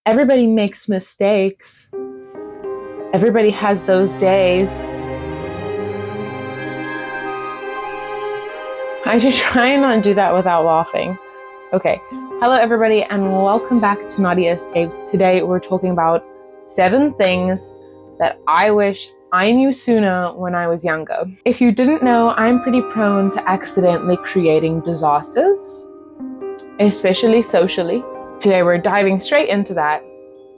Everybody makes mistakes. Everybody has those days. I should try and not do that without laughing. Okay, hello everybody and welcome back to Naughty Escapes. Today we're talking about 7 things that I wish I knew sooner when I was younger. If you didn't know, I'm pretty prone to accidentally creating disasters, especially socially. Today we're diving straight into that.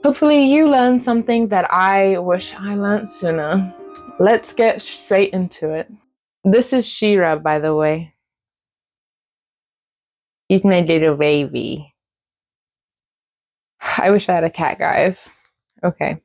Hopefully you learned something that I wish I learned sooner. Let's get straight into it. This is Shira, by the way. He's my little baby. I wish I had a cat, guys. Okay.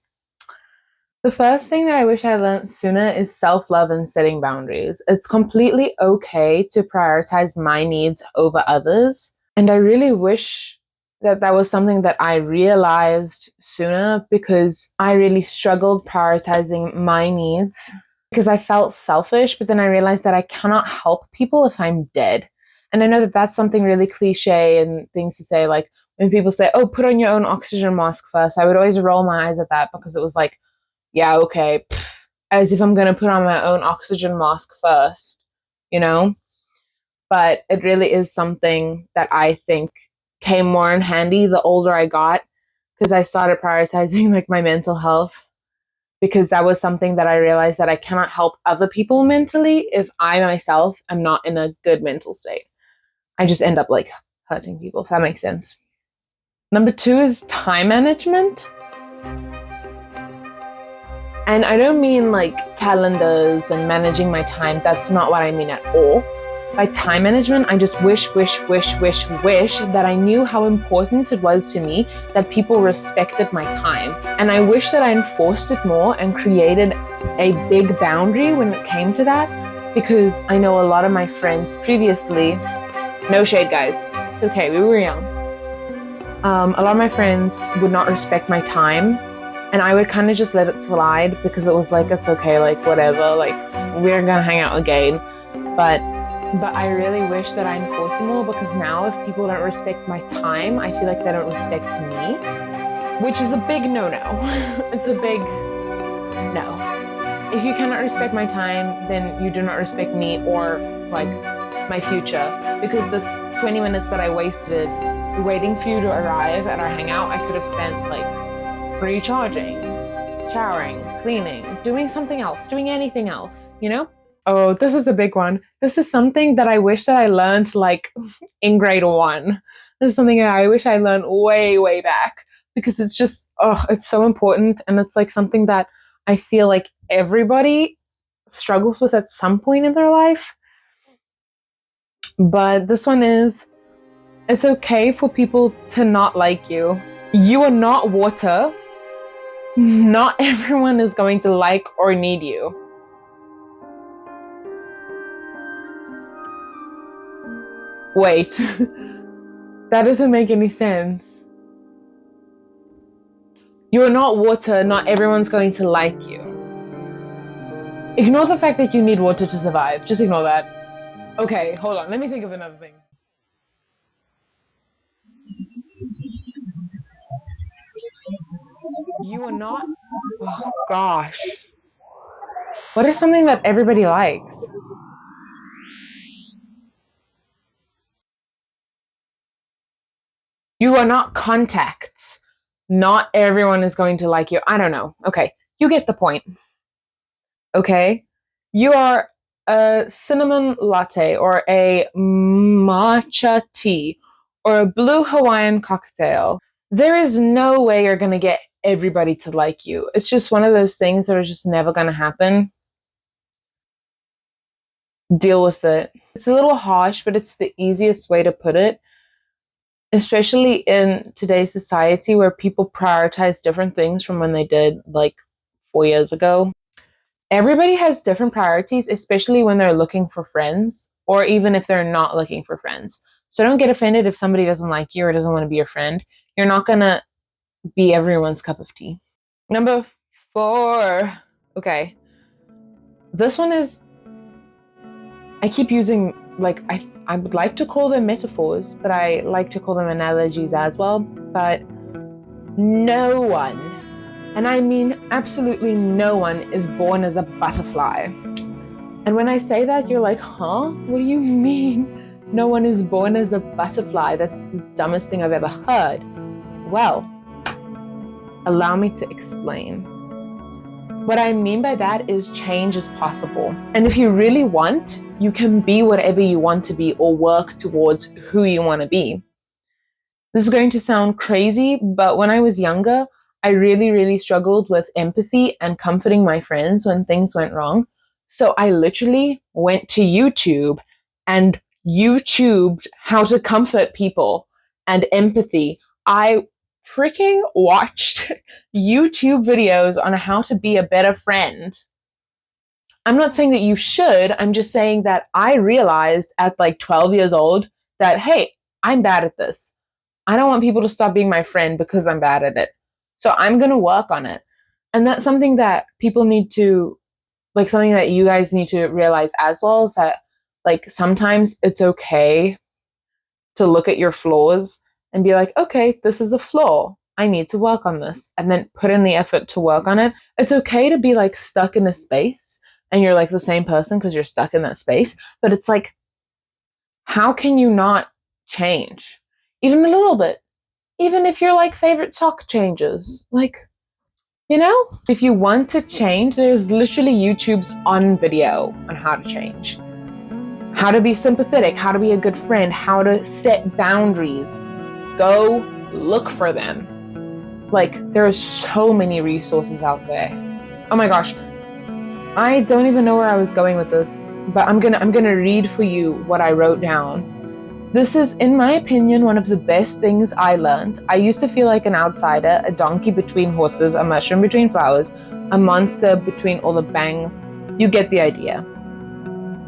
The first thing that I wish I learned sooner is self-love and setting boundaries. It's completely okay to prioritize my needs over others. And I really wish that that was something that I realized sooner, because I really struggled prioritizing my needs because I felt selfish, but then I realized that I cannot help people if I'm dead. And I know that that's something really cliche and things to say, like when people say, oh, put on your own oxygen mask first, I would always roll my eyes at that, because it was like, yeah, okay, as if I'm going to put on my own oxygen mask first, you know? But it really is something that I think came more in handy the older I got, because I started prioritizing like my mental health, because that was something that I realized that I cannot help other people mentally if I myself am not in a good mental state. I just end up like hurting people, if that makes sense. Number 2 is time management. And I don't mean like calendars and managing my time. That's not what I mean at all. By time management, I just wish that I knew how important it was to me that people respected my time. And I wish that I enforced it more and created a big boundary when it came to that, because I know a lot of my friends previously, no shade guys, it's okay, we were young. A lot of my friends would not respect my time, and I would kind of just let it slide because it was like, it's okay, like whatever, like we're gonna hang out again. But I really wish that I enforced them more, because now if people don't respect my time, I feel like they don't respect me, which is a big no-no. It's a big no. If you cannot respect my time, then you do not respect me or like my future, because this 20 minutes that I wasted waiting for you to arrive at our hangout, I could have spent like recharging, showering, cleaning, doing something else, doing anything else, you know? Oh, this is a big one. This is something that I wish that I learned like in grade 1. This is something that I wish I learned way back, because it's just, oh, it's so important. And it's like something that I feel like everybody struggles with at some point in their life. But this one is, it's okay for people to not like you. You are not water. Not everyone is going to like or need you. Wait, that doesn't make any sense. You're not water, not everyone's going to like you. Ignore the fact that you need water to survive. Just ignore that. Okay, hold on. Let me think of another thing. You are not... Oh, gosh. What is something that everybody likes? You are not contacts. Not everyone is going to like you. I don't know. Okay, you get the point. Okay? You are a cinnamon latte or a matcha tea or a blue Hawaiian cocktail. There is no way you're going to get everybody to like you. It's just one of those things that are just never going to happen. Deal with it. It's a little harsh, but it's the easiest way to put it, especially in today's society where people prioritize different things from when they did like 4 years ago. Everybody has different priorities, especially when they're looking for friends, or even if they're not looking for friends. So don't get offended if somebody doesn't like you or doesn't want to be your friend. You're not going to be everyone's cup of tea. Number 4. Okay. This one is, I keep using, like, I would like to call them metaphors, but I like to call them analogies as well. But No one, and I mean absolutely no one, is born as a butterfly. And when I say that, you're like, huh? What do you mean? No one is born as a butterfly? That's the dumbest thing I've ever heard. Well, allow me to explain. What I mean by that is change is possible. And if you really want, you can be whatever you want to be or work towards who you want to be. This is going to sound crazy, but when I was younger, I really, really struggled with empathy and comforting my friends when things went wrong. So I literally went to YouTube and YouTubed how to comfort people and empathy. I freaking watched YouTube videos on how to be a better friend. I'm not saying that you should, I'm just saying that I realized at like 12 years old that, hey, I'm bad at this. I don't want people to stop being my friend because I'm bad at it. So I'm going to work on it. And that's something that people need to, like, something that you guys need to realize as well, is that, like, sometimes it's okay to look at your flaws and be like, okay, this is a flaw. I need to work on this, and then put in the effort to work on it. It's okay to be like stuck in a space and you're like the same person because you're stuck in that space. But it's like, how can you not change? Even a little bit. Even if your like favorite sock changes. Like, you know, if you want to change, there's literally YouTube's on video on how to change. How to be sympathetic, how to be a good friend, how to set boundaries. Go look for them. Like, there are so many resources out there. Oh my gosh. I don't even know where I was going with this, but I'm gonna read for you what I wrote down. This is, in my opinion, one of the best things I learned. I used to feel like an outsider, a donkey between horses, a mushroom between flowers, a monster between all the bangs. You get the idea.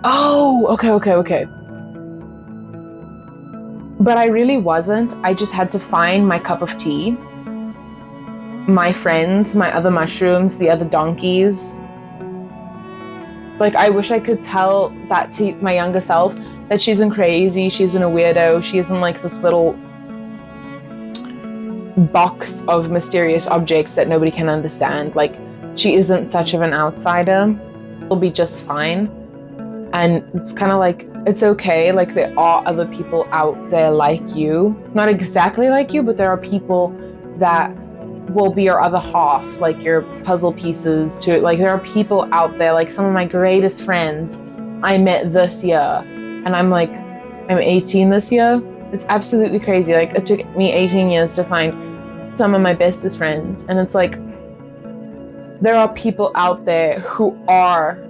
Oh, okay. But I really wasn't. I just had to find my cup of tea, my friends, my other mushrooms, the other donkeys. Like, I wish I could tell that to my younger self, that she isn't crazy, she isn't a weirdo, she isn't like this little box of mysterious objects that nobody can understand. Like, she isn't such of an outsider. She'll be just fine. And it's kind of like, it's okay. Like, there are other people out there like you. Not exactly like you, but there are people that will be your other half, like your puzzle pieces to, like, there are people out there, like some of my greatest friends I met this year. And I'm 18 this year. It's absolutely crazy. Like, it took me 18 years to find some of my bestest friends. And it's like, there are people out there who are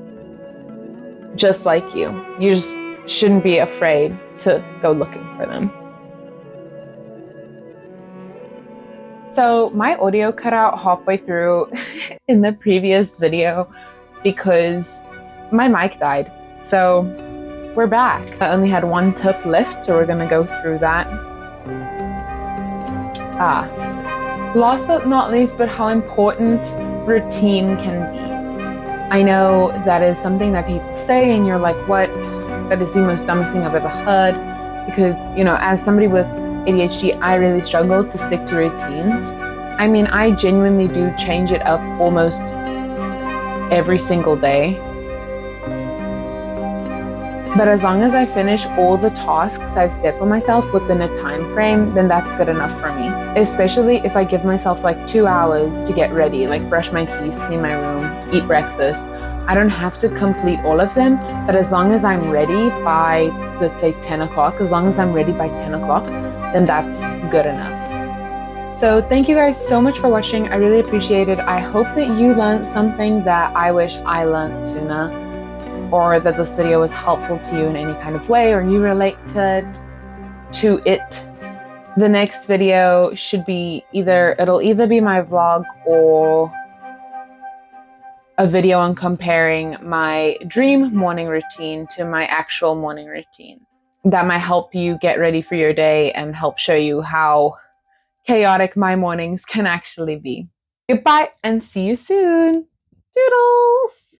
just like you. You just shouldn't be afraid to go looking for them. So my audio cut out halfway through in the previous video because my mic died. So we're back. I only had one tip left, so we're gonna go through that. Last but not least, but how important routine can be. I know that is something that people say and you're like, what? That is the most dumbest thing I've ever heard. Because, you know, as somebody with ADHD, I really struggle to stick to routines. I mean, I genuinely do change it up almost every single day. But as long as I finish all the tasks I've set for myself within a time frame, then that's good enough for me. Especially if I give myself like 2 hours to get ready, like brush my teeth, clean my room, eat breakfast. I don't have to complete all of them, but as long as I'm ready by, let's say 10 o'clock, as long as I'm ready by 10 o'clock, then that's good enough. So thank you guys so much for watching. I really appreciate it. I hope that you learned something that I wish I learned sooner, or that this video was helpful to you in any kind of way, or you relate to it. The next video should be it'll either be my vlog or a video on comparing my dream morning routine to my actual morning routine. That might help you get ready for your day and help show you how chaotic my mornings can actually be. Goodbye and see you soon. Doodles!